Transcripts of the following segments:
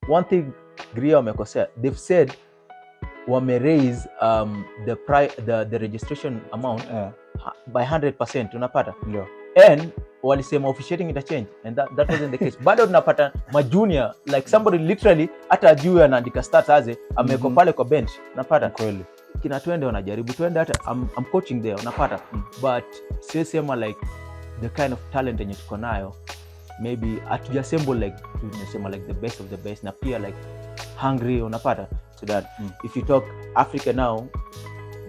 one thing Gria wamekosea, they've said wame raise the registration amount by 100%, unapata? Ndio. And walisema officiating interchange, and that wasn't the case. Bado tunapata majunior like somebody literally hata ajui anaandika stats aze ameko pale kwa bench, unapata? Kweli. Kina twende wanajaribu twende, hata I'm coaching there, unapata? But siwezi sema like the kind of talent yenye tuko nayo maybe hatujasemble like tunasema like the best of the best, na pia like hungry, unapata? So that if you talk Africa now,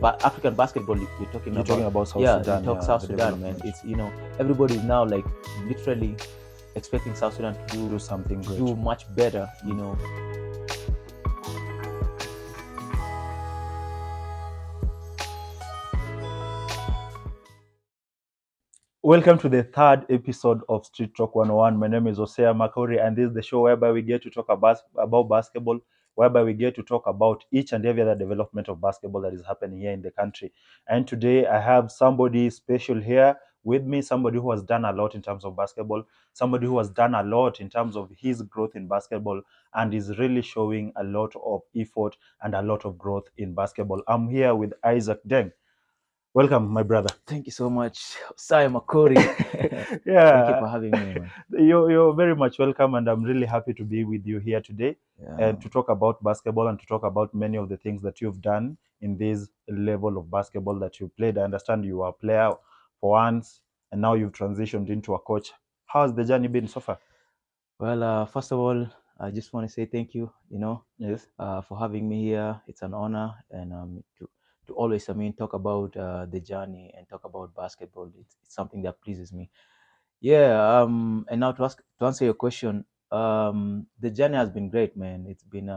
but African basketball, you're talking about South Sudan. You talk South Sudan, man. It's, you know, everybody is now like literally expecting South Sudan to do something great, do much better, you know. Welcome to the third episode of Street Talk 101. My name is Osea Makori, and this is the show whereby we get to talk about basketball, whereby we get to talk about each and every other development of basketball that is happening here in the country. And today I have somebody special here with me, somebody who has done a lot in terms of basketball, somebody who has done a lot in terms of his growth in basketball, and is really showing a lot of effort and a lot of growth in basketball. I'm here with Isaac Deng. Welcome, my brother. Thank you so much, Osaya Makori. Yeah, thank you for having me, man. You're very much welcome, and I'm really happy to be with you here today and to talk about basketball and to talk about many of the things that you've done in this level of basketball that you played. I understand you were a player for once, and now you've transitioned into a coach. How's the journey been so far? Well, first of all, I just want to say thank you, Yes. For having me here. It's an honor, and to always, talk about the journey and talk about basketball. It's something that pleases me. Yeah. And now to answer your question, the journey has been great, man. It's been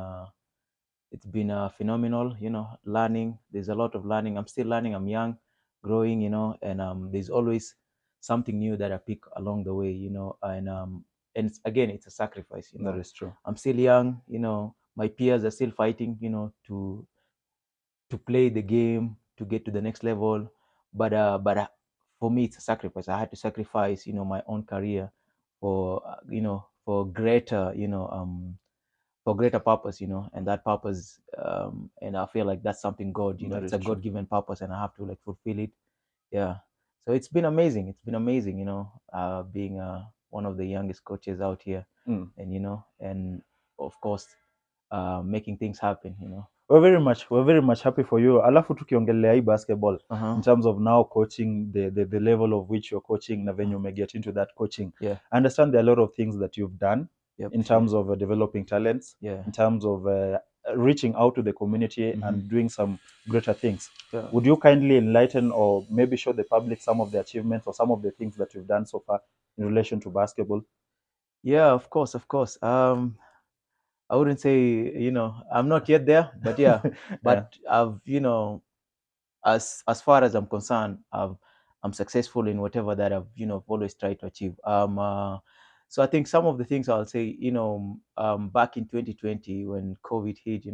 phenomenal. Learning. There's a lot of learning. I'm still learning. I'm young, growing. And there's always something new that I pick along the way. And it's a sacrifice. That is true. I'm still young. My peers are still fighting. To play the game, to get to the next level, but for me it's a sacrifice. I had to sacrifice my own career for for greater for greater purpose, and that purpose, and I feel like that's something God, it's a God-given purpose, and I have to like fulfill it. Yeah. So it's been amazing. Being one of the youngest coaches out here, and and of course making things happen. We're very much happy for you. Alafu tukiongelea hii basketball in terms of now coaching, the level of which you're coaching na venye you get into that coaching. Yeah. I understand there are a lot of things that you've done in terms of developing talents, in terms of reaching out to the community and doing some greater things. Would you kindly enlighten or maybe show the public some of the achievements or some of the things that you've done so far in relation to basketball? Yeah, of course. I wouldn't say, I'm not yet there, but yeah, but I've, as far as I'm concerned, I'm successful in whatever that I've, always tried to achieve. So I think some of the things I'll say, back in 2020 when COVID hit,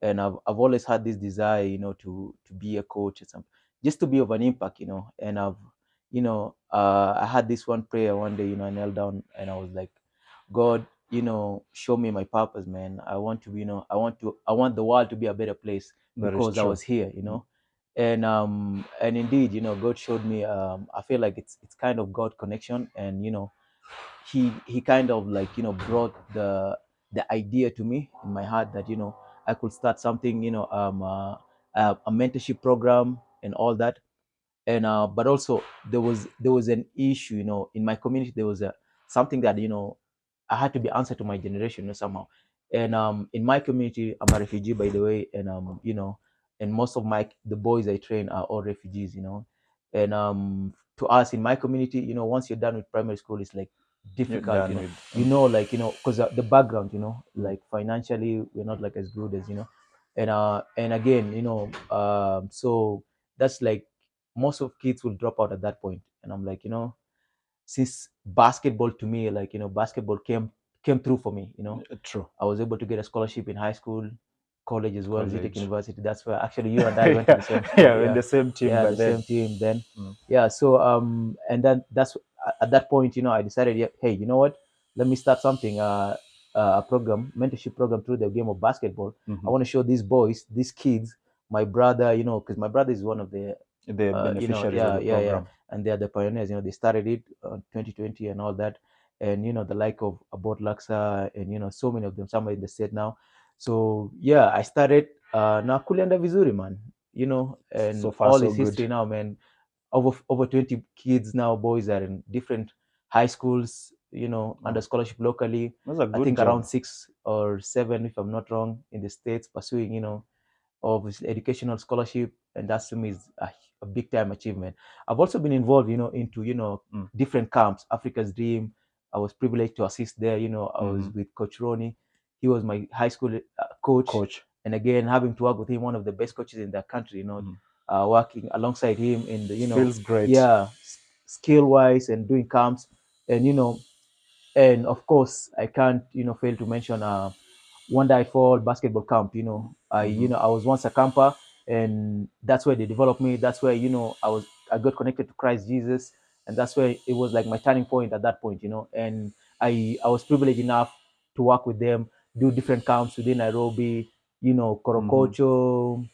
and I've always had this desire, to be a coach or something, just to be of an impact, and I had this one prayer one day, I knelt down and I was like, God, show me my purpose, man. I want to, I want the world to be a better place because I was here, and indeed, God showed me. I feel like it's kind of God connection, and he kind of like brought the idea to me in my heart that I could start something, a mentorship program and all that, and but also there was an issue, in my community. There was something that I had to be answered to my generation, somehow. And in my community, I'm a refugee, by the way, and and most of the boys I train are all refugees, and to us in my community, once you're done with primary school, it's like difficult, because the background, like financially, we're not like as good as, and again, so that's like most of kids will drop out at that point. And I'm like, since basketball to me, like, basketball came through for me, True. I was able to get a scholarship in high school, college as well, Zitec University. That's where actually you and I went to the same school. In the same team. Yeah, same team then. Yeah. So and then that's at that point, I decided, hey, you know what? Let me start something. a program, mentorship program through the game of basketball. Mhm. I want to show these boys, these kids, my brother, because my brother is one of the The beneficiaries of the yeah, program. and they are the pioneers. They started it 2020 and all that, and the like of Abot Laksa, and so many of them, some are in the state now. So yeah, I started na kulienda vizuri man, So and far, all so is good. history now, man. Over 20 kids now, boys are in different high schools, under Oh, scholarship locally. that's a I good think around job. 6 or 7, if I'm not wrong, in the states, pursuing of his educational scholarship, and that to me is a big time achievement. I've also been involved, into Mm. different camps. Africa's Dream, I was privileged to assist there. I was Mhm. with Coach Ronnie. He was my high school coach, Coach. and again having to work with him, one of the best coaches in the country. Mhm. Working alongside him in the Feels great. yeah, skill wise, and doing camps, and and of course I can't fail to mention one day fall basketball camp. Mhm. I was once a camper, and that's where they developed me. That's where I got connected to Christ Jesus, and that's where it was like my turning point at that point. And I was privileged enough to work with them, do different camps within Nairobi, Mhm. Korokocho.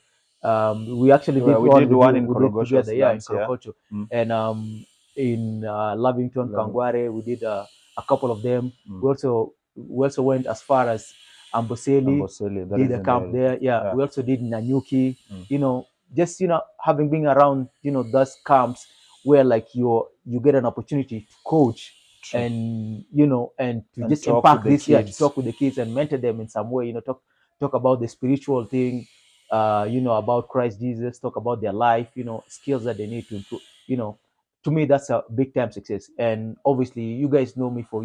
We actually did Well, we one did we one do in we did Korogocho together, yeah, in slums, yeah. Korokocho, Mm. and in Lavington, Love- Kangware, we did a couple of them. mm. We also went as far as Amboseli, Amboseli, that did is a in the camp area. there. Yeah, Yeah. we also did Nanyuki. Mm. Just having been around those camps where like you get an opportunity to coach, True. and and to And just talk with impact the this, yeah, to kids. talk with the kids and mentor them in some way. Talk about the spiritual thing, about Christ Jesus, talk about their life, skills that they need to improve. To me, that's a big time success. And obviously, you guys know me for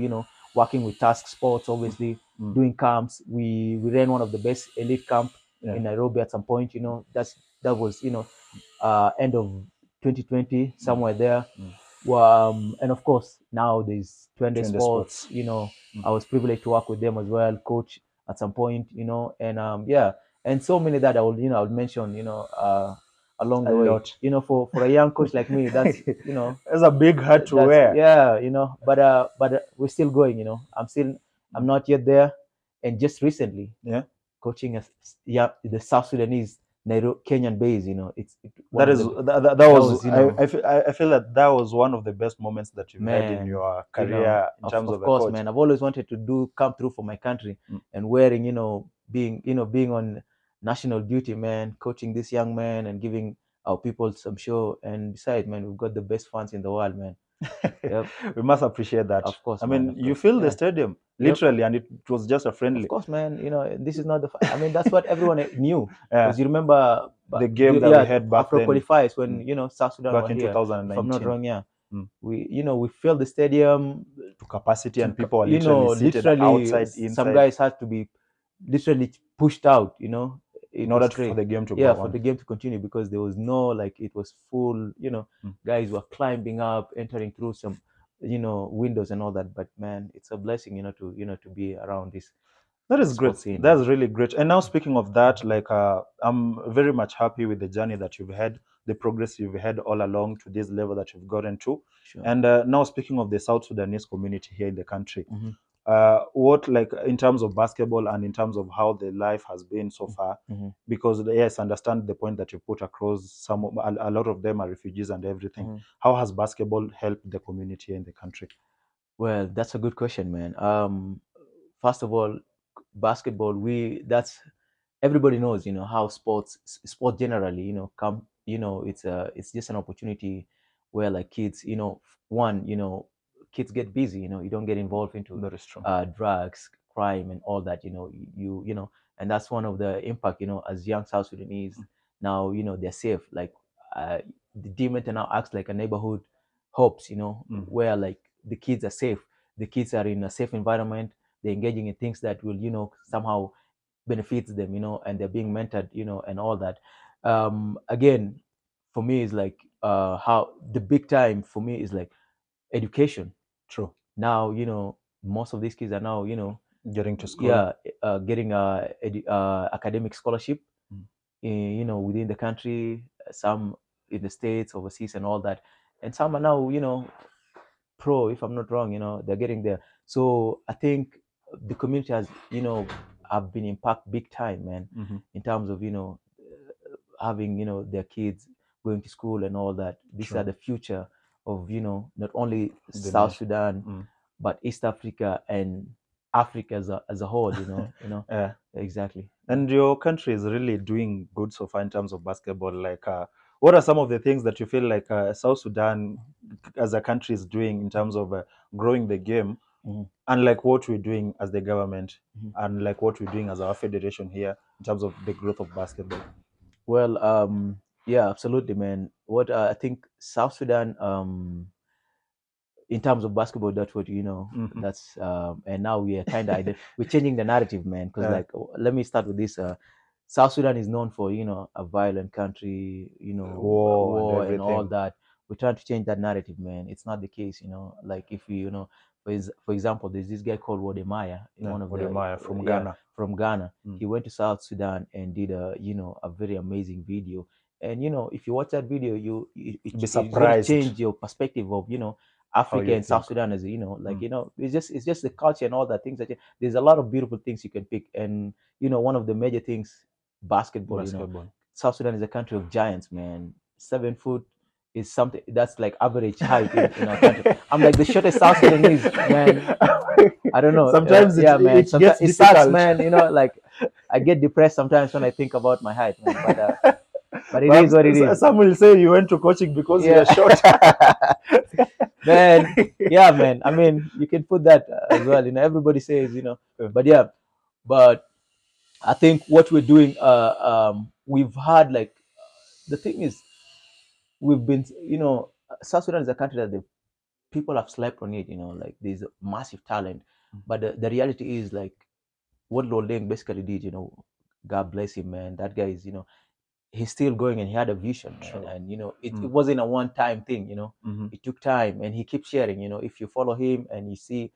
working with Task Sports, Mm. obviously Mm. doing camps. We ran one of the best elite camp Yeah. in Nairobi at some point. That was end of 2020, Mm. somewhere there. Mm. And of course, now there's Twende Train the Sports. sports. I was privileged to work with them as well, coach at some point. And yeah, and so many that I would mention. Along A the way. lot. For a young coach like me, that's That's a big hat to that's wear. yeah. But we're still going. I'm Mm. not yet there, and just recently Yeah. coaching yeah, the South Sudanese Nairobi Kenyan base. It's one That of is the that that was was I feel that that was one of the best moments that you've had in man, your career in terms of of a course, coach. man. I've always wanted to come through for my country, Mm. and wearing, being on national duty, man, coaching this young man and giving our people some show. And besides, man, we've got the best fans in the world, man. Yep, We must appreciate that. of course, I man, mean, of you course. fill the Yeah, stadium yep, literally, and it was just a of friendly. course, man. This is not I mean, that's what everyone knew, Yeah, because you remember, the game that we yeah, had back Afro then, qualifiers when mm, South Sudan back were in here. If I'm not 2019, wrong, yeah, mm, we filled the stadium to capacity, to and people are literally seated literally outside, some inside, guys had to be literally pushed out. in It was order for crazy. the game to Yeah, go for on. the game to continue, because there was no, like, it was full. Mm. Guys were climbing up, entering through some windows and all that. But man, it's a blessing, to be around this That is great. sports scene, man. That's really great. And now, speaking of that, like I'm very much happy with the journey that you've had, the progress you've had all along to this level that you've gotten to. Sure. And now, speaking of the South Sudanese community here in the country, Hmm. what, like, in terms of basketball and in terms of how the life has been so far, Hmm. because yes, I understand the point that you put across. A lot of them are refugees and everything. Hmm. How has basketball helped the community here in the country? Well, that's a good question, man. First of all, basketball. Everybody knows, how sport generally, come, it's just an opportunity where, like, kids, one, kids get busy. You don't get involved into That is true. drugs, crime, and all that. And that's one of the impact. As young South Sudanese now, they're safe. Like, uh, the Demerton now acts like a neighborhood hubs. Mm. Where, like, the kids are safe. The kids are in a safe environment. They're engaging in things that will, somehow benefits them, and they're being mentored, and all that. Again, for me, is like, how the big time for me is like education. True. Now, most of these kids are now, Getting to school. yeah, getting academic scholarship, Mm. within the country, some in the states, overseas, and all that, and some are now, pro, if I'm not wrong. They're getting there. So I think the community has, have been impacted big time, man, in terms of, having, their kids going to school and all that. These are True. the future of, not only The South nation. Sudan, but East Africa and Africa as a whole, Yeah. exactly. And your country is really doing good so far in terms of basketball. Like, what are some of the things that you feel like South Sudan as a country is doing in terms of growing the game, Mhm. unlike what we're doing as the government, Mhm. and like what we're doing as our federation here in terms of the growth of basketball? Well, yeah, absolutely, man. What I think South Sudan, in terms of basketball, that's what, that's and now we are kind of we're changing the narrative, man, because Uh, like, let me start with this. South Sudan is known for, a violent country, war and war and all everything. that. We're trying to change that narrative, man. It's not the case, like if you, for example, there's this guy called Wodemaya, Yeah, one of the Wodemaya from yeah, Ghana. from Ghana. Mm. He went to South Sudan and did a very amazing video. And if you watch that video, Be it's going to surprised change your perspective of, how Africa you and South think. Sudan, as like, Mm. it's just the culture and all that things that there's a lot of beautiful things you can pick. And one of the major things, basketball. Basketball. South Sudan is a country of giants, man. 7 foot is something that's like average height in our country. I'm like the shortest South Sudanese, man. I don't know. Sometimes Yeah, man. it Sometimes gets it sucks, difficult. man. Like I get depressed sometimes when I think about my height, man. But it is Perhaps what it is. some will say you went to coaching because you are Yeah. short. Man, yeah, man. I mean, you can put that as well. Everybody says, but yeah, but I think what we're doing, we've had like, the thing is, we've been, South Sudan is a country that the people have slept on it. Like there's massive talent, but the reality is like what Lordeng basically did. God bless him, man. That guy is, he's still going, and he had a vision, man. True. And it Mm. wasn't a one-time thing. Mm-hmm. It took time, and he keeps sharing. If you follow him and you see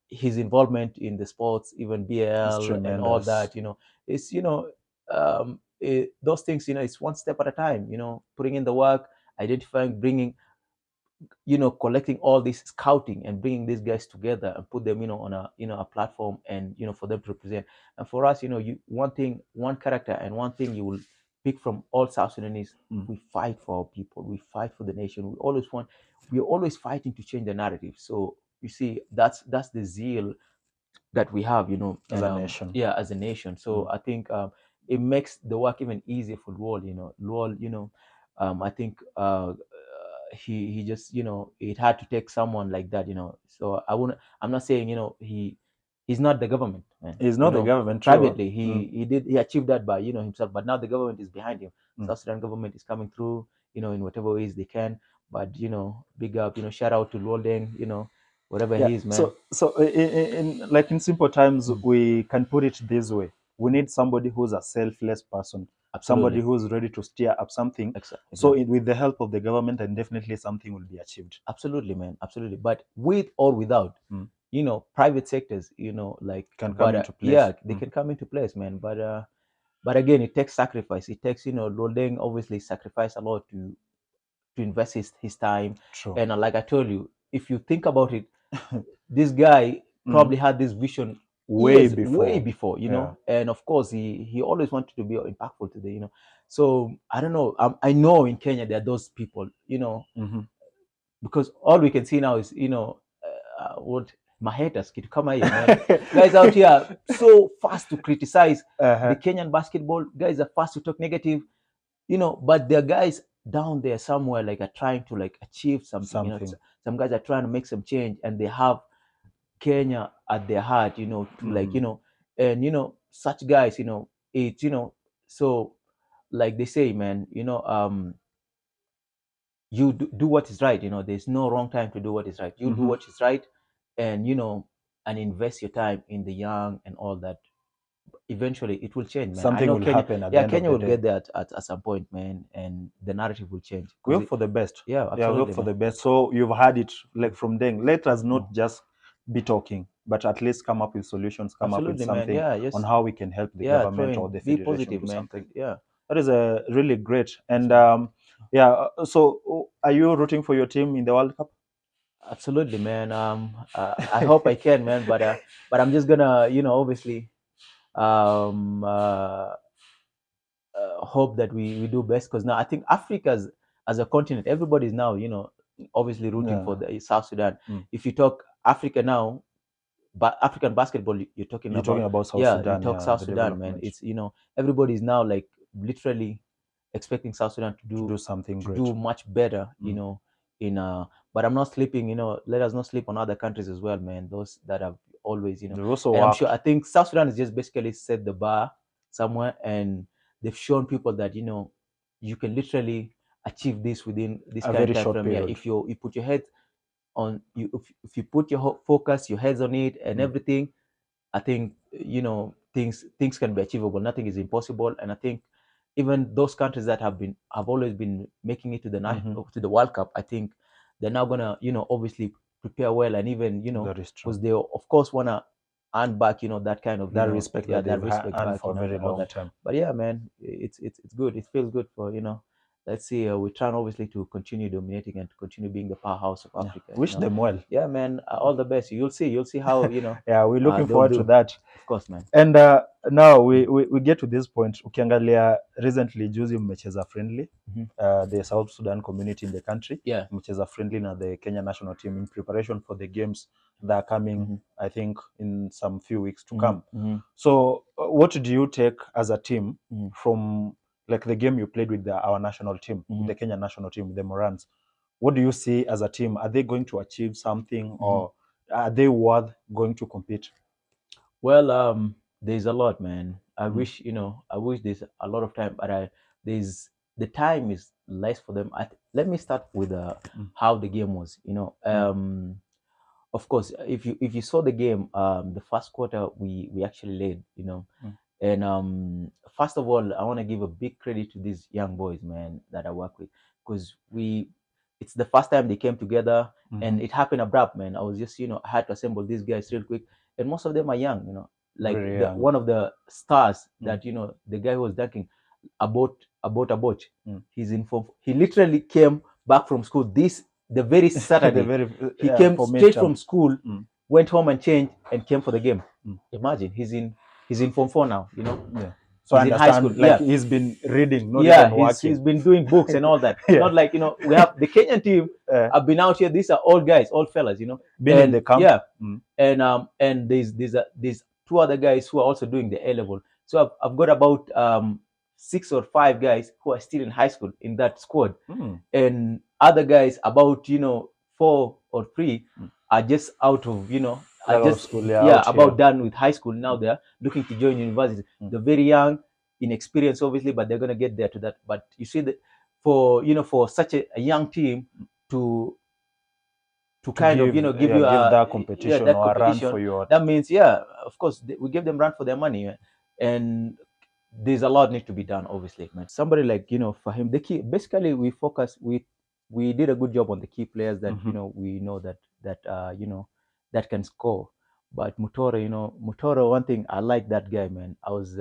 his involvement in the sports, even It's BL and all tremendous. that, it's those things, it's one step at a time. Putting in the work, identifying, bringing, collecting all this, scouting and bringing these guys together and put them, on a, a platform, and for them to represent. And for us, one thing, one character, and one thing you will pick from all South Sudanese: Mm. we fight for our people, we fight for the nation. We're always fighting to change the narrative. So you see, that's the zeal that we have, As and a nation. yeah, as a nation. So Mm. I think it makes the work even easier for Luol. Luol, I think he just, it had to take someone like that. So I'm not saying, he's not the government, man. It's not the government, true. Privately, Mm. he achieved that by, himself. But now the government is behind him. Mm. South Sudan government is coming through, in whatever ways they can. But big up, shout out to Luol Deng, whatever Yeah. he is, man. So in like in simple terms, Mm. we can put it this way: we need somebody who's a selfless person, somebody Absolutely. who's ready to steer up something. So Exactly. with the help of the government, and definitely something will be achieved. Absolutely, man. Absolutely. But with or without, Mm. private sectors, like, Can come but into place. yeah, they Mm. can come into place, man. But again, it takes sacrifice. It takes, Lodeng obviously sacrificed a lot to invest his time. True. And like I told you, if you think about it, this guy Mm. probably had this vision Way years way before. before, Yeah. and of course he always wanted to be impactful to the, so I don't know. I know in Kenya there are those people, Mm-hmm. because all we can see now is, what my haters kitu kama hiyo, man. Guys out here so fast to criticize the Uh-huh. Kenyan basketball. Guys are fast to talk negative, but there are guys down there somewhere like are trying to like achieve something. Something. Some guys are trying to make some change, and they have Kenya at their heart, to like, Mm-hmm. and such guys, it's, so like they say, man, you do what is right. There's no wrong time to do what is right. You do Mm-hmm. what is right, and and invest your time in the young and all that. Eventually it will change, man. I Something know will Kenya, happen at the yeah, end of Kenya the will day. get there at some point, man, and the narrative will change We because hope for the best. yeah, Yeah, we hope absolutely, for man. the best. So you've had it like from then. Let us not Mm. just be talking, but at least come up with solutions, come up with Absolutely, man. something Yeah, on just how we can help the yeah, government or throwing, the be federation positive, do man. something. Yeah, That is a really great. yes, And man. yeah, so are you rooting for your team in the World Cup? Absolutely, man. I hope I can, man. But I'm just gonna, obviously, um, uh, hope that we do best, because now I think Africa as a continent, everybody's now, obviously rooting for Yeah. the South Sudan. Mm. If you talk Africa now, but African basketball, you're talking You're talking about, about South yeah, you Sudan, talk yeah, South the Sudan, man. development It's, everybody's now like literally expecting South Sudan to to do do something to great. do much better, Mm. in but I'm not sleeping, let us not sleep on other countries as well, man. Those that have always, They also and I'm sure, worked I think South Sudan has just basically set the bar somewhere, and they've shown people that, you can literally achieve this within this a kind of very time short frame. Yeah, period. if you put your head on you, if you put your focus, your heads on it, and Mm. everything, I think, things can be achievable. Nothing is impossible, and I think even those countries that have always been making it to Mm-hmm. to the World Cup, I think they're now gonna, obviously prepare well, and even, That is true. because they of course wanna earn back, that kind of, That respect yeah, that that they've respect earned back, for a very and all long that. time. But yeah, man, it's good. It feels good for, let's see. We're trying obviously to continue dominating and to continue being the powerhouse of Yeah. Africa. Wish them well. Yeah, man. All the best. You'll see how, Yeah, we're looking they'll forward to do. that. Of course, man. And now Mm. we get to this point. Ukiangalia recently juzi mmecheza friendly, Mhm. the South Sudan community in the country Yeah. mmecheza friendly na the Kenya national team in preparation for the games that are coming, Mhm. I think in some few weeks to Mhm. come. Mhm. So what do you take as a team Mhm. from like the game you played with our national team, with the Mhm. Kenya national team, the Morans? What do you see as a team? Are they going to achieve something, Mhm. or are they worth going to compete? Well, there's a lot, man. Mm. I wish there's a lot of time, but there's the time is less for them. Let me start with Mm. how the game was. Mm. Of course, if you saw the game, the first quarter we actually led, Mm. and first of all, I want to give a big credit to these young boys, man, that I work with, because it's the first time they came together, Mm-hmm. and it happened abrupt, man. I was just, I had to assemble these guys real quick, and most of them are young, like Very the young. one of the stars Mm. that, the guy who was dunking about. Mm. He's in form. He literally came back from school the very The Saturday. very He came for straight midterm. from school, Mm. went home and changed, and came for the game. Mm. Imagine he's in form 4 now. Yeah. So I He's in high school. understand, like Yeah, he's been reading, not yeah. even He's working. been doing books and all that. Yeah. Not like, we have the Kenyan team. uh, Have been out here. These are all guys, all fellas. been in And the camp. yeah, Mm. and there's two other guys who are also doing the A level. So I've got about 6 or 5 guys who are still in high school in that squad, Mm. and other guys about 4 or 3 Mm. are just out of are Out of just, school, yeah, yeah, out here. about done with high school. Now Mm. they're looking to join university. Mm. They're very young, inexperienced obviously, but they're going to get there to that. But you see that for such a young team to To kind of give you give that yeah, competition that or a run for competition, your. that means, yeah, of course, we give them run for their money, and there's a lot need to be done, obviously, man. Somebody like, for him, the key, basically, we did a good job on the key players that, Mm-hmm. we know that can score. But Mutoro, one thing I like that guy, man. I was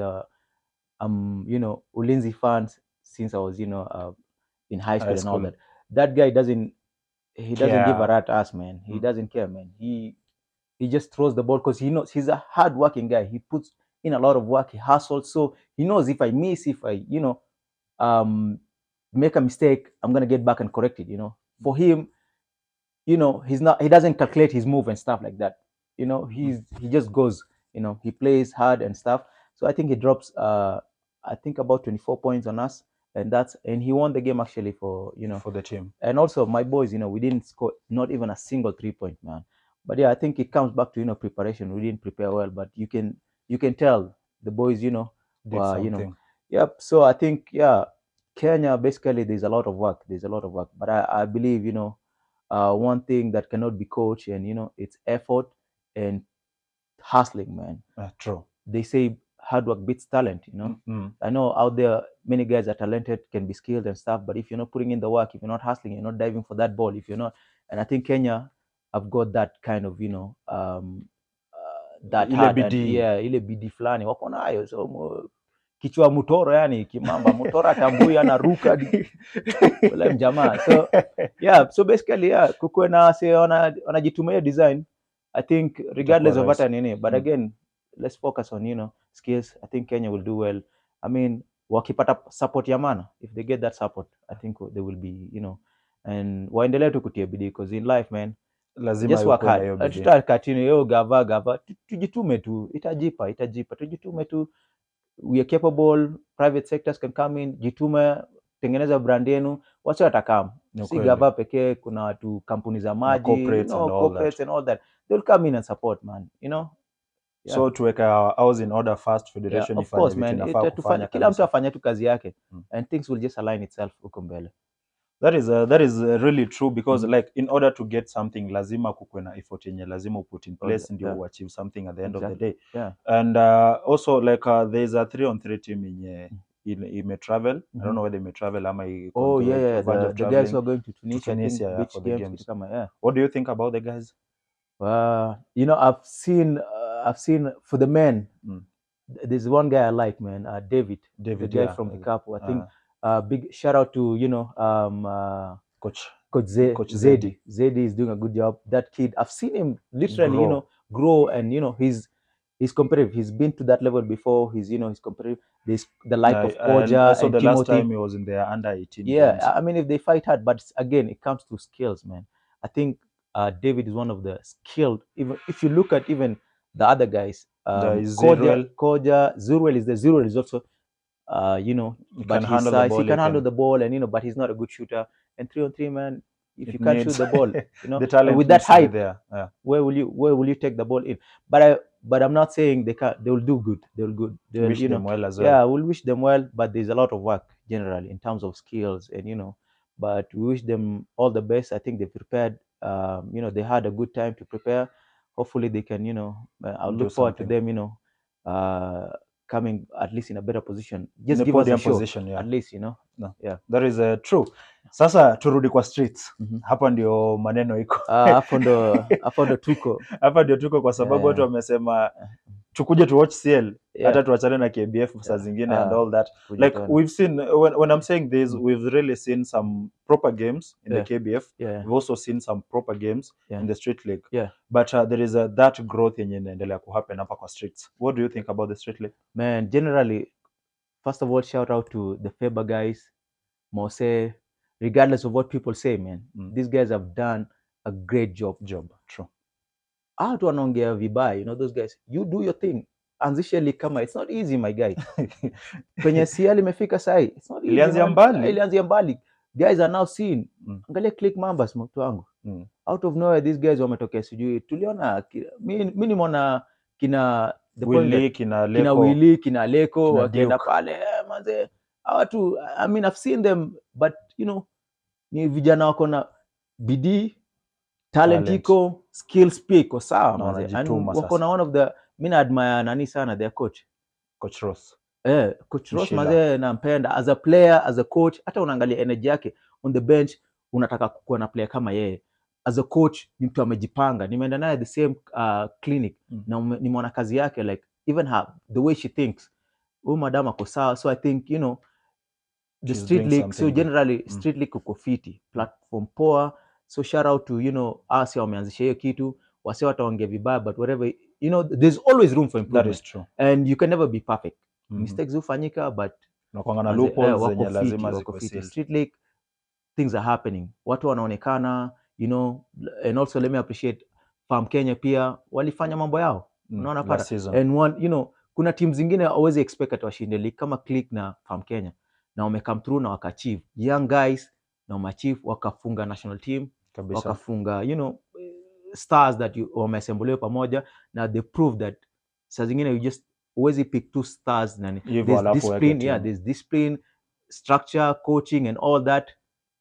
Ulinzi fans since I was in high High school and all school. that. That guy doesn't give a Care. rat ass, man. He Mm. doesn't care, man. He just throws the ball because he knows he's a hard working guy. He puts in a lot of work. He hustles, so he knows if I miss, if I um make a mistake, I'm gonna get back and correct it. For him, he doesn't calculate his move and stuff like that. Mm. He just goes. He plays hard and stuff. So I think he drops I think about 24 points on us, and he won the game actually for For the team. and also my boys, we didn't score not even a single 3-point, man. But yeah, I think it comes back to preparation. We didn't prepare well, but you can tell the boys, Did were something. yep. So I think, yeah, Kenya, basically there's a lot of work. There's a lot of work, but I believe, one thing that cannot be coached, and it's effort and hustling, man. True. They say hard work beats talent. Mm-hmm. I know out there many guys are talented, can be skilled and stuff, but if you're not putting in the work, if you're not hustling, you're not diving for that ball, if you're not, and I think Kenya have got that kind of, that Ile hard, and bidii. yeah, ile bidi fulani wako nayo, so kichwa Mutoro, yani kimamba Mutoro atambui anaruka ule mjamaa. So yeah, so basically yeah, kukuwe na say wanajitumia design, I think regardless of hata nini, but again let's focus on, you know, skills. I think Kenya will do well. I mean, wakipata support ya maana, if they get that support, I think they will be, you know, and waendelee tu kutia bidii, because in life man, lazima just work hard. hiyo bidii. Tutakatini yo gava tujitume tu, itajipa tujitume tu, we are capable, private sectors can come in, jitume, tengeneza brand yenu, watu watakam. Si gava pekee, kuna watu kampuni za maji, you know, corporates and all that, they'll come in and support man, you know. Yeah. So tuweka house in order first, federation of course man, kila mtu afanye tu kazi yake, and things will just align itself huko mbele. That is really true, because like in order to get something lazima kukwe na effort yenye lazima put in place ndio achieve something at the end of the day. And also like there is a 3-on-3 team in travel. I don't know whether they may travel ama the guys who are going to Tunisia beach for the games. Yeah. What do you think about the guys? You know, I've seen for the men, there's one guy I like, man, David, the guy from the Capo. I think big shout out to, you know, Coach Zedi. Zedi is doing a good job. That kid, I've seen him literally, you know, grow, and you know, he's competitive. He's been to that level before. He's, you know, he's competitive. There's the like of Koja and the Timothy. Last time he was in their under 18 yeah games. I mean, if they fight hard, but again it comes to skills, man. I think David is one of the skilled. Even if you look at even the other guys, Koja Zurwell is also you know, but his size, he can handle the ball, and you know, but he's not a good shooter. And 3-on-3 man, if you can't shoot the ball, you know, the talent with that height there, where will you take the ball in? But I'm not saying they will do good. They'll wish them well as well. Yeah, we'll wish them well, but there's a lot of work generally in terms of skills, and you know, but we wish them all the best. I think they prepared. You know, they had a good time to prepare. Hopefully they can, you know, I'll look forward to them, you know, coming at least in a better position. Just give us a show, position, at least, you know. Yeah, that is true. Sasa turudi kwa streets. Hapa ndio maneno iko. Hapo ndo tuko. Hapa ndio tuko kwa sababu watu wamesema tukuje to watch CL, hata tuachane na KBF saa zingine and all that. Like we've seen, when I'm saying this, we've really seen some proper games in the KBF. We've also seen some proper games in the street league. But there is that growth yenye inaendelea kuhappen hapa kwa streets. What do you think about the street league? Man, generally, first of all, shout out to the Faber guys, Mose, regardless of what people say, man. These guys have done a great job. True. Watu wanaongea vibaya, you know, those guys, you do your thing. Anzisha league kama, it's not easy, my guy. Kwenye CL imefika sahi, it's not easy. Ilianzia mbali. Guys are now seeing. Angalia Click Mambas, mtu wangu. Out of nowhere, these guys wametokea sijui. Tuliona, mimi nimeona kina Willy, kina Leko, wakienda pale, manze. Watu, I mean, I've seen them, but you know, ni vijana wako na bidii, talent iko, skills speak, ko sawa, manze. And wako na one of the, mina admire nani sana, their coach Ross. Coach Ross, manze, nampenda as a player, as a coach. Hata unaangalia energy yake on the bench, unataka kuwa na player kama yeye. As a coach, ni mtu amejipanga. Nimeenda naye the same clinic, na nimeona kazi yake, like even the way she thinks. Madam ako sawa. So I think, you know, the street league, so generally street league uko fiti, platform poa. So shout out to, you know, us wameanzisha hiyo kitu, wase wataongea vibaya, but whatever, you know, there's always room for improvement. That is true. And you can never be perfect. Mistakes hufanyika, but nakuanga loopholes zenye lazima ziko sealed. Street league, things are happening. Watu wanaonekana, you know, and also let me appreciate Farm Kenya pia walifanya mambo yao. Unaona pata. And one, you know, kuna team zingine always expect washinde league kama Click na Farm Kenya, na wamecome through na wakaachieve. Young guys na wamaachieve, wakafunga national team, wakafunga, you know, stars that wameassemble pamoja, na they prove that saa zingine you just always pick two stars nani. There's discipline, there's discipline, structure, coaching and all that,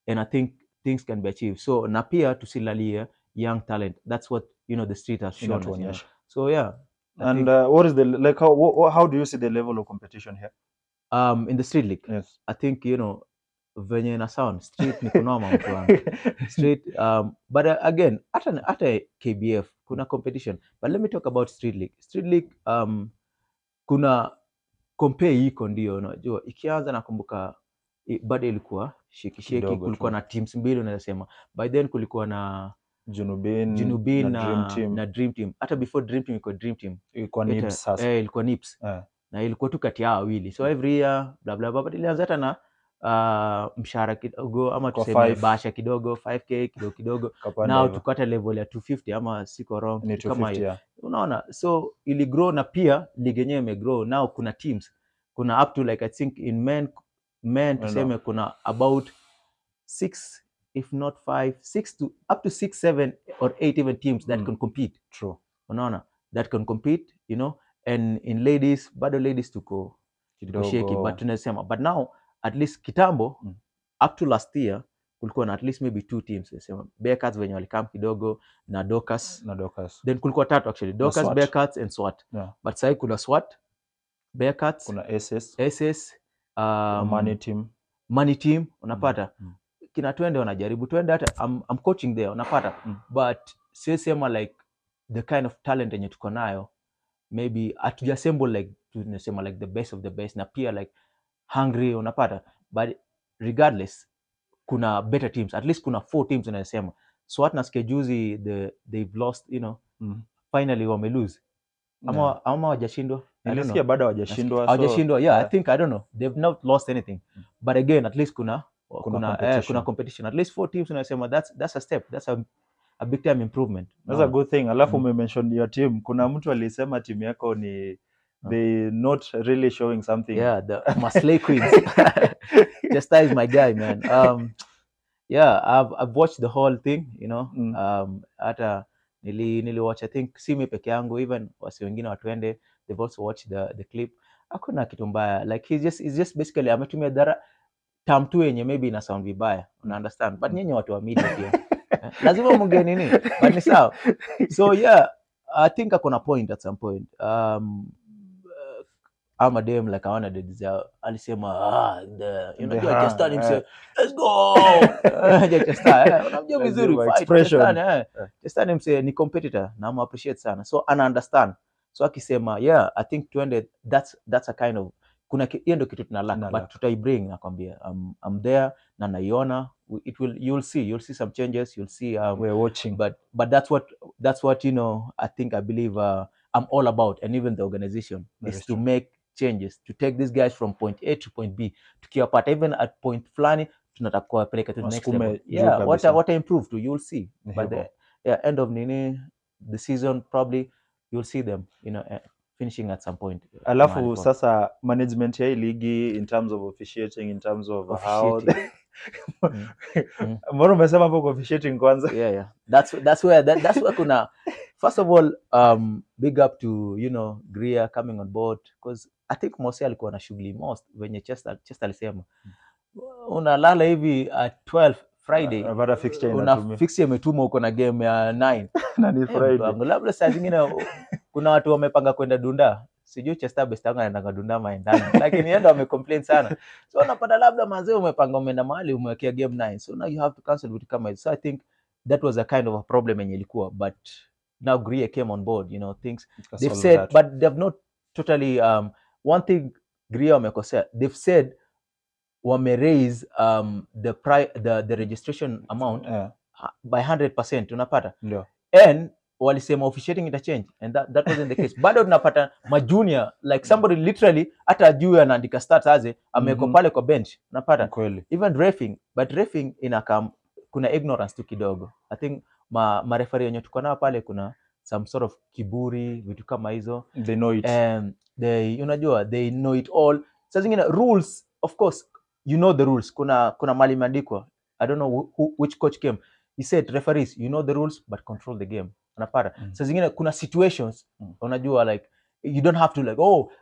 and I think things can be achieved. So na pia tusilalie young talent. That's what, you know, the street has shown us, you know? So yeah. And what is the, like, how do you see the level of competition here? In the street league? Yes. I think, you know, venye na sound street ni kunoma mtu wangu. Street, but again, hata KBF kuna competition. But let me talk about street league. Street league, kuna compare iko ndio unajua ikianza nakumbuka bado ilikuwa sheki kulikuwa na teams mbili unaweza sema. By then kulikuwa na Junubin na Dream Team. Hata before Dream Team iko Dream Team. Ilikuwa Nips sasa. Ilikuwa Nips. Na ilikuwa tu kati yao wawili. So every year bla bla bla, but ilianza hata na mshahara kidogo ama tuseme basha kidogo 5k kidogo now tukata level ya 250 ama siko wrong kama hiyo. Unaona, so ili grow na pia league yenyewe imegrow. Now kuna teams, kuna up to like I think in men tuseme kuna about 6 if not 5 6 to up to 6 7 or 8 even teams that can compete. True. Unaona, that can compete, you know. And in ladies, bado ladies tuko shaky, but tunasema, but now at least kitambo up to last year kulikuwa na at least maybe 2 teams. Nasema Bearcats wenye walikam kidogo na Docas. Then kulikuwa 3 actually, Docas, Bearcats and SWAT. But sasa kuna SWAT, Bearcats, kuna SS Money team unapata. Kina twende wanajaribu twende, hata I'm coaching there unapata. But siwezi sema like the kind of talent yenye tuko nayo maybe atujassemble like tunasema like the best of the best, na pia like hungry unapata. But regardless kuna better teams, at least kuna 4 teams unasema. SWAT na Skejuzi they've lost, you know. Finally wame lose ama wajashindwa. Nilisikia bado hawajashindwa. Yeah, I think I don't know, they've not lost anything. But again at least kuna competition. At least 4 teams unasema, that's a step, that's a big time improvement. That's a good thing. Alafu mention your team, kuna mtu alisema timu yako ni they not really showing something. Yeah, the Maslay Queens. Chester is my guy, man. Yeah, I've watched the whole thing, you know. Hata nili watch, I think si mimi peke yangu, even wasi wengine watu wende they've also watched the clip. Hakuna kitu mbaya, like he's just basically ametumia term tu yenye maybe ina sound vibaya, una understand, but nyinyi watu wa media pia lazima munge nini, but ni sawa. So yeah, I think akona point at some point. I'm a damn like I wanna deserve. Alisema you know Chester himself, let's go. Chester unamjua vizuri fight. Chester himself ni competitor na I'm appreciate sana, so ana understand. So akisema yeah, I think tuende, that's a kind of kuna hiyo ndio kitu tunalaka, but tutai bring, nakwambia. I'm there na naiona, you'll see some changes, you'll see we're watching, but that's what you know, I think I believe I'm all about, and even the organization is to make changes, to take these guys from point A to point B, tukiwapata even at point fulani tunataka kuwapeleka to the next level. Yeah, what I improve to, you'll see. But the end of the season probably you'll see them, you know, finishing at some point. Alafu sasa management ya hii ligi in terms of officiating, in terms of how mbona umesema hapo officiating kwanza? Yeah. That's where kuna, first of all, big up to, you know, Greer coming on board, because I think Mose alikuwa na shughuli most venye Chester alisema unalala hivi at 12 Friday, una fixture imetuma uko na game ya 9 na ni Friday. Labda saa zingine kuna watu wamepanga kwenda Dunda, sijui Chester best yangu anaenda Dunda maendani, lakini yeye ndo amecomplain sana. So unapata labda mazee umepanga umeenda mahali umewekea game 9, so now you have to cancel with kama. So I think that was a kind of a problem yenye ilikuwa, but now Greer came on board, you know, things they've said that. But they've not totally one thing Greer wamekosea, they've said wame raise the registration amount by 100%, unapata. And walisema officiating ita change, and that wasn't the case. Bado tunapata majunior like somebody literally hata juu anaandika stats aze ameko pale kwa bench, unapata. Even refing, but refing kuna ignorance tu kidogo. I think ma referee wenye tuko nao pale kuna some sort of kiburi, vitu kama hizo. They know it. Unajua they know it all. Sasa zingine rules, of course you know the rules. Kuna mali imeandikwa, I don't know which coach came, he said referees, you know the rules but control the game, unapata. Sasa zingine kuna situations unajua like you don't have to like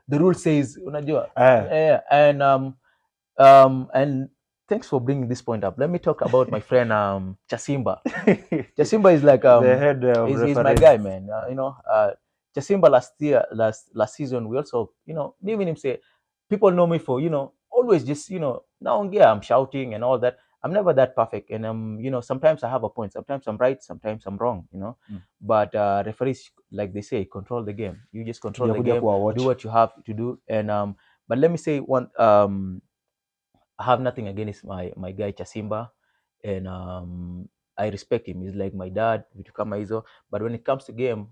the rule says, unajua. And thanks for bringing this point up. Let me talk about my friend Chasimba. Chasimba is like the head of he's my guy, man. You know, Chasimba last season we also, you know, mimi nimse, people know me for, you know, always just, you know, naongea, I'm shouting and all that. I'm never that perfect, and you know, sometimes I have a point, sometimes I'm right, sometimes I'm wrong, you know. But referees, like they say, control the game. You just control the game, do what you have to do. And But let me say one, I have nothing against my guy Chasimba, and I respect him. He's like my dad, vitu kama hizo. But when it comes to game,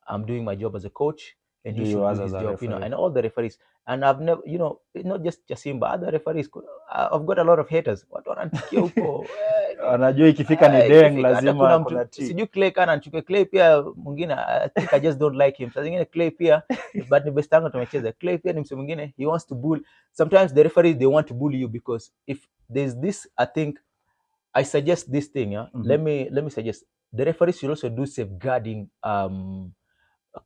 I'm doing my job as a coach, and he should do his job, and all the referees. And I've never, not just Chasimba, other referees. I've got a lot of haters. Watu wananichukia huko. Anajua ikifika ni deng lazima kuna tea. Sijui Clay kana anachukua Clay pia mwingine. I think I just don't like him. Sasa zingine Clay pia, but ni best yangu tumecheza. Clay pia ni mse mwingine, he wants to bully. Sometimes the referees, they want to bully you because if there's this, I think I suggest this thing, yeah. Let me suggest the referees should also do safeguarding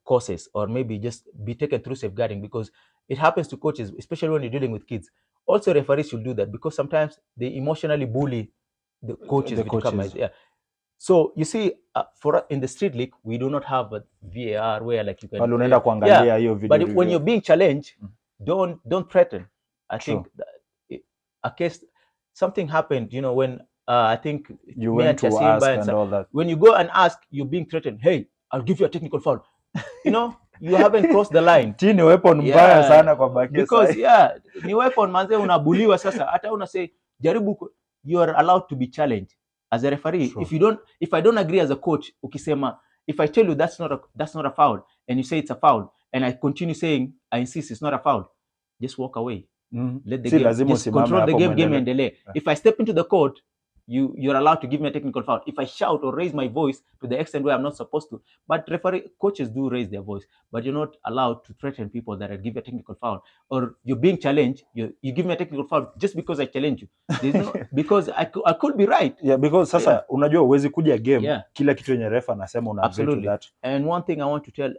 courses, or maybe just be taken through safeguarding, because it happens to coaches, especially when you're dealing with kids. Also, referees should do that because sometimes they emotionally bully the coaches. Yeah. So you see, for in the street league, we do not have a VAR where like you can. But when you're being challenged, don't threaten. I think a case, something happened, when I think you went to ask and all that. When you go and ask, you're being threatened. Hey, I'll give you a technical foul. You haven't crossed the line. Ni weapon mbaya sana kwa baki. Because ni weapon manze, unabuliwa sasa. Hata una say jaribu, you are allowed to be challenged as a referee. If I don't agree as a coach, ukisema, if I tell you that's not a foul, and you say it's a foul, and I continue saying I insist it's not a foul, just walk away. Let the game, just control the game and delay. If I step into the court, you're allowed to give me a technical foul. If I shout or raise my voice to the extent where I'm not supposed to, but coaches do raise their voice, but you're not allowed to threaten people that I give you a technical foul, or you're being challenged. You give me a technical foul just because I challenge you. Because I could be right. Yeah, because sasa unajua uwezi kuja game kila kitu yenye refa anasema una agree to that. And one thing I want to tell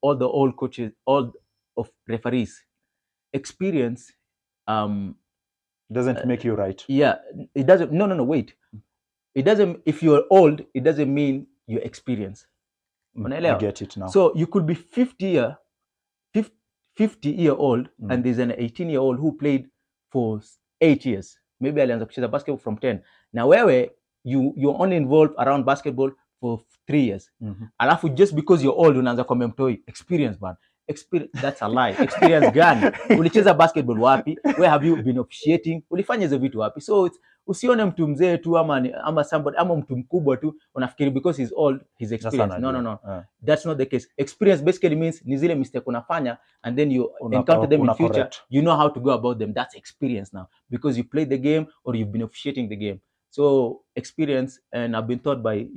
all the old coaches, all of referees, experience doesn't make you right. Yeah, it doesn't. No, wait. It doesn't. If you're old, it doesn't mean you're experienced. I get it now. So you could be 50-year old, and there's an 18-year-old who played for 8 years. Maybe alianza kucheza basketball from 10. Now wewe, you're only involved around basketball for 3 years. Alafu just because you're old, unaanza kwa mtoi experience, man. That's a lie. Experience gani? Ulicheza basketball wapi? Where have you been officiating? Ulifanya hizo vitu wapi? So usione mtu mzee tu ama somebody ama mtu mkubwa tu unafikiri because he's old he's experienced. No. That's not the case. Experience basically means ni zile mistake unafanya and then you encounter them in future. Correct. You know how to go about them. That's experience now because you played the game or you've been officiating the game. So experience, and I've been taught by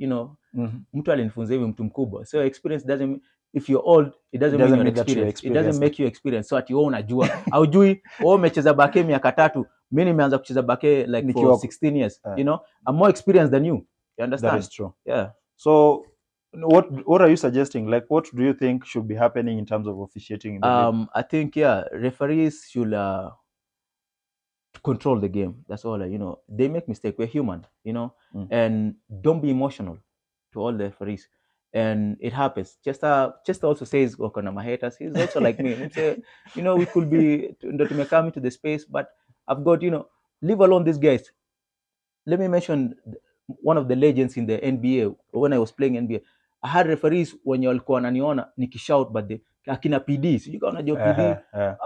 mtu alinifunza hivi mtu mkubwa. So experience doesn't mean, if you're old, it doesn't mean you're experienced. It doesn't make you experience. So ati wewe unajua. Haujui, wewe umecheza bake miaka 3, mimi nimeanza kucheza bake like for 16 years. I'm more experienced than you. You understand? That is true. Yeah. So what are you suggesting? Like, what do you think should be happening in terms of officiating in the game? I think referees should control the game. That's all. They make mistakes. We're human, and don't be emotional to all the referees. And it happens. Chester also says, "Okona my haters." He's also like me. We could be come into the space, but I've got leave alone these guys. Let me mention one of the legends in the NBA. When I was playing NBA, I had referees when walikuwa wananiona nikishout, but akina PD, sijui kama unajua PD.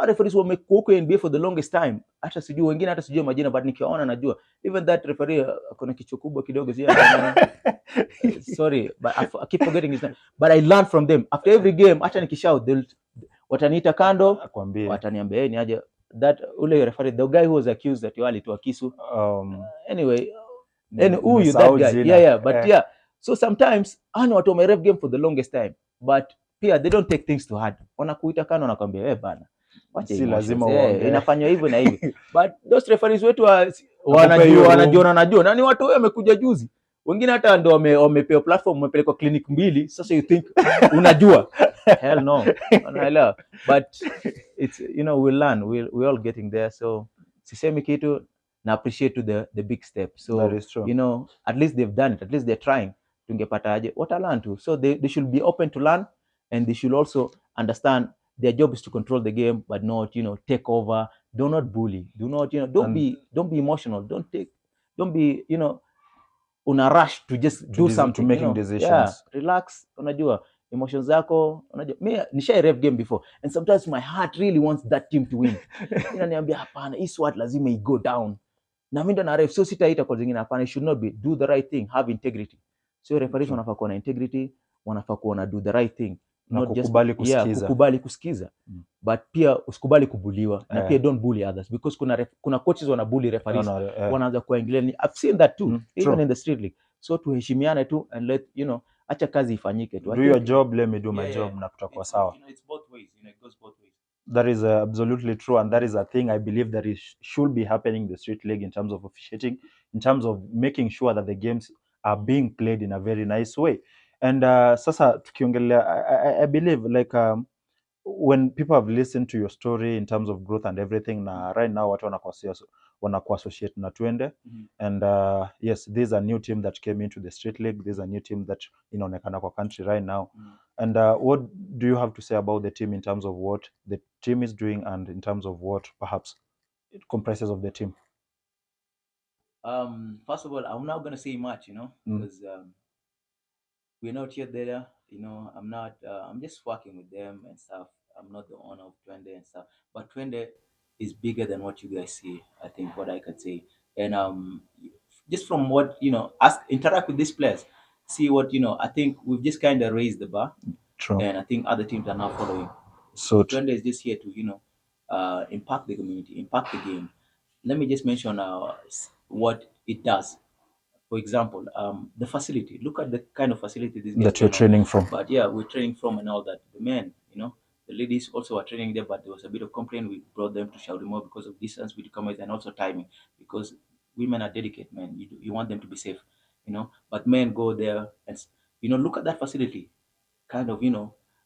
Referees wamekuwa huko NBA for the longest time. Hata sijui wengine, hata sijui majina, but nikiwaona najua. Even that referee akona kichwa kubwa kidogo sorry, but I keep forgetting his name. But I learned from them. After every game, hata nikishout, wataniita kando, wataniambia ni aje that ule referee, the guy who was accused that you alitoa kisu. Anyway, and you that guy. Yeah, but yeah. So sometimes watu wameref game for the longest time, but pia they don't take things too hard. Wanakuita kando nakwambia bana, si lazima inafanywa hivyo na hivi. But those referees wetu wanajua na ni watu wamekuja juzi. Wengine hata ndo wamepewa platform, wamepelekwa clinic 2. Sasa you think unajua? Hell no. Unaelewa? But it's we'll learn. We're all getting there. So sisemi kitu na appreciate to the big step. So that is true. At least they've done it. At least they're trying. Tungepata aje what I learn to. So they should be open to learn, and they should also understand their job is to control the game, but not take over. Do not bully. Do not don't be emotional. Don't be una rush to just do something, to making decisions. Yeah, relax. Unajua emotions zako. Unajua mimi nishai ref game before, and sometimes my heart really wants that team to win. Inaniambia hapana, hii SWAT lazima i go down, na mimi ndo na ref, so sitaita kwa zingine. Hapana, it should not be, do the right thing, have integrity. So referees wanafaa kuwa na integrity, wanafaa kuwa na do the right thing, Na not just kukubali kusikiza. kukubali kusikiza, but pia usikubali kubuliwa, na pia don't bully others, because kuna coaches wana bully referees, wanaanza kuingilia. I've seen that too, even in the street league. So tuheshimiane tu and let acha kazi ifanyike tu. Do your job, let me do my job, na tutakuwa sawa. It's both ways, it goes both ways. That is absolutely true, and that is a thing I believe that should be happening in the street league in terms of officiating, in terms of making sure that the games are being played in a very nice way. And sasa tukiongelea, I believe like when people have listened to your story in terms of growth and everything, na right now watu wanakuassociate na Twende, and yes, this is a new team that came into the street league. This is a new team that inaonekana kwa country right now. And what do you have to say about the team in terms of what the team is doing and in terms of what perhaps it comprises of the team? First of all, I'm not gonna say much, because we're not yet there. I'm not. I'm just working with them and stuff. I'm not the owner of Twende and stuff. But Twende is bigger than what you guys see. I think what I can say, and just from what ask, interact with these players, see what I think we've just kind of raised the bar. True. And I think other teams are now following. So Twende is just here to impact the community, impact the game. Let me just mention what it does. For example, the facility. Look at the kind of facility this that you're training from. But yeah, we're training from and all that. The men, the ladies also are training there, but there was a bit of complaint. We brought them to Shaurimo because of distance with the comments and also timing. Because women are dedicated, men. You want them to be safe, But men go there and look at that facility, kind of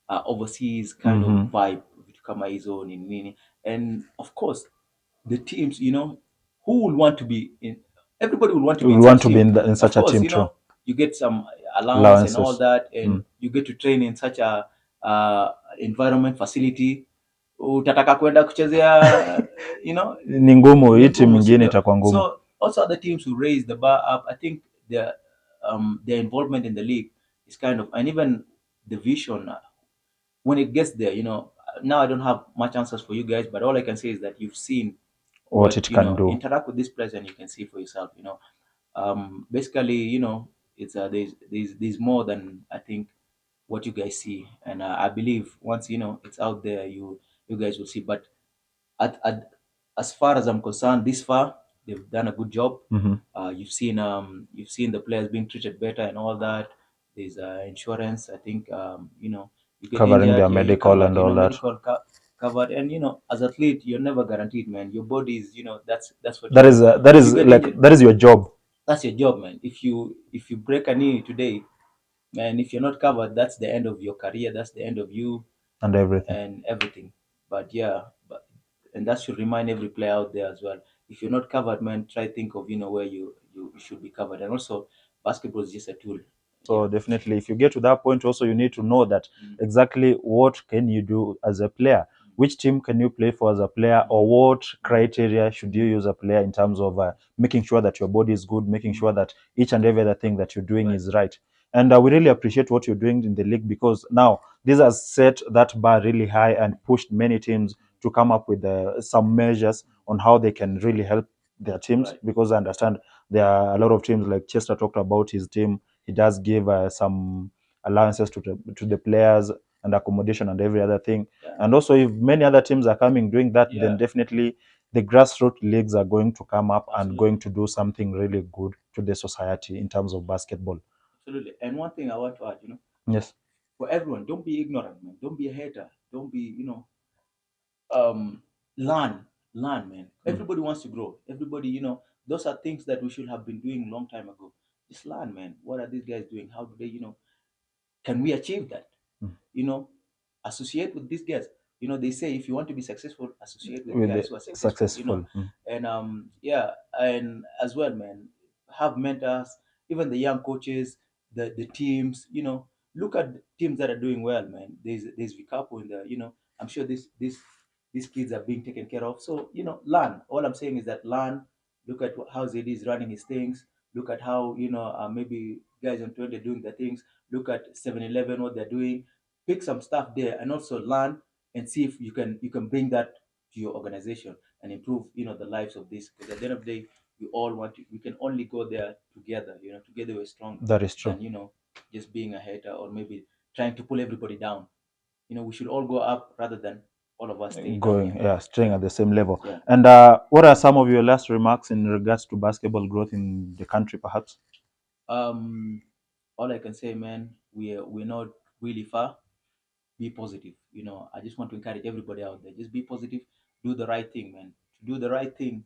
overseas kind of vibe with kama hizo nini, and of course the teams, who will want to be in. Everybody will want to be in such team. In such a team, true. You get some allowance and all that, and you get to train in such a environment, facility. Utataka kwenda kuchezea, ni ngumu, hii team nyingine itakuwa ngumu. So also other teams who raise the bar up, I think their involvement in the league is kind of, and even the vision when it gets there, now I don't have much answers for you guys, but all I can say is that you've seen what it can do. Interact with this place and you can see for yourself. Basically, it's there's more than I think what you guys see, and I believe once it's out there, you guys will see. But as far as I'm concerned, this far they've done a good job. You've seen the players being treated better and all that. There's insurance, I think. You get Covering injured, their medical covered, and all that. medical covered, and as athlete, you're never guaranteed, man. Your body is, that's what that is that is your job. That's your job, man. If you break a knee today, man, if you're not covered, that's the end of your career. That's the end of you and everything. But yeah, and that should remind every player out there as well. If you're not covered, man, try think of where you should be covered. And also, basketball is just a tool. So definitely, if you get to that point, also you need to know that exactly what can you do as a player, which team can you play for as a player, or what criteria should you use a player in terms of making sure that your body is good, making sure that each and every other thing that you're doing is right. And we really appreciate what you're doing in the league, because now this has set that bar really high and pushed many teams to come up with some measures on how they can really help their teams. Because I understand there are a lot of teams, like Chester talked about his team. He does give some allowances to the players and accommodation and every other thing. And also, if many other teams are coming doing that, then definitely the grassroots leagues are going to come up and going to do something really good to the society in terms of basketball. Absolutely. And one thing I want to add, yes, for everyone, don't be ignorant, man. Don't be a hater. Don't be, learn, man. Everybody wants to grow. Everybody, those are things that we should have been doing a long time ago. Just learn, man. What are these guys doing? How do they, can we achieve that? Associate with these guys. They say if you want to be successful, associate with guys who are successful. And and as well, man, have mentors, even the young coaches, the teams. Look at teams that are doing well, man. There's Vikapo in the. I'm sure these kids are being taken care of. So learn. All I'm saying is that learn. Look at how ZD is running his things. Look at how maybe guys on Twitter doing the things. Look at 7-Eleven what they're doing. pick some stuff there and also learn and see if you can bring that to your organization and improve the lives of this, because at the end of the day we can only go there together. Together we're stronger That is true. than just being a hater or maybe trying to pull everybody down. We should all go up rather than all of us stay down. Going, yeah, staying at the same level. Yeah. And what are some of your last remarks in regards to basketball growth in the country, perhaps? um all I can say, man, we're not really far. Be positive. I just want to encourage everybody out there, just be positive, do the right thing, man. To do the right thing,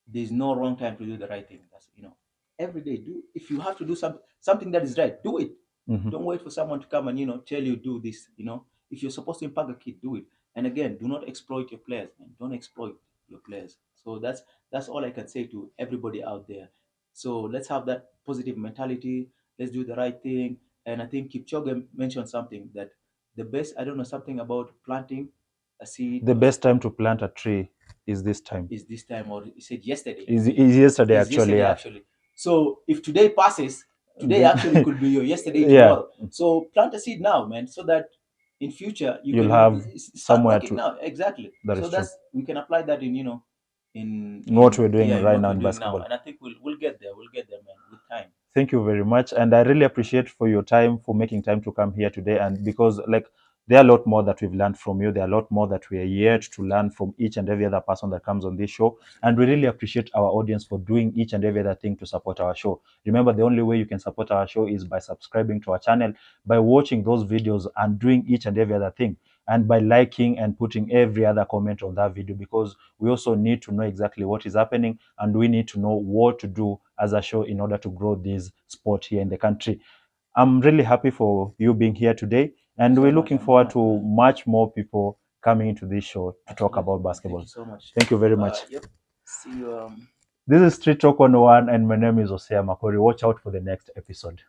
there's no wrong time to do the right thing. That's every day. Do If you have to do something that is right, do it. Mhm. Don't wait for someone to come and tell you do this. If you're supposed to impact a kid, do it. And again, do not exploit your players, man. Don't exploit your players. So that's all I can say to everybody out there. So let's have that positive mentality. Let's do the right thing. And I think Kipchoge mentioned something that the best, I don't know, something about planting a seed The best time to plant a tree is this time. is this time, or he said yesterday. Is yesterday, Is actually, yesterday, yeah. actually. So if today passes, today Then- actually could be your yesterday yeah, tomorrow. So plant a seed now, man, so that in future you you'll can have start somewhere working to. now. Exactly. That is So true. that's we can apply that in What we're doing in right what now we're in doing now, basketball. and I think we'll get there. We'll get there, man, with time. Thank you very much, and I really appreciate for your time, for making time to come here today. And because, like, there are a lot more that we've learned from you. There are a lot more that we are yet to learn from each and every other person that comes on this show. And we really appreciate our audience for doing each and every other thing to support our show. Remember, the only way you can support our show is by subscribing to our channel, by watching those videos and doing each and every other thing, and by liking and putting every other comment on that video, because we also need to know exactly what is happening, and we need to know what to do as a show in order to grow this sport here in the country. I'm really happy for you being here today, and So we're much. looking I'm forward honored, to man. much more people coming into this show to talk Absolutely, about man. Thank basketball. you so much. Thank you very much. Yep. See you. This is Street Talk 101, and my name is Osea Makori. Watch out for the next episode.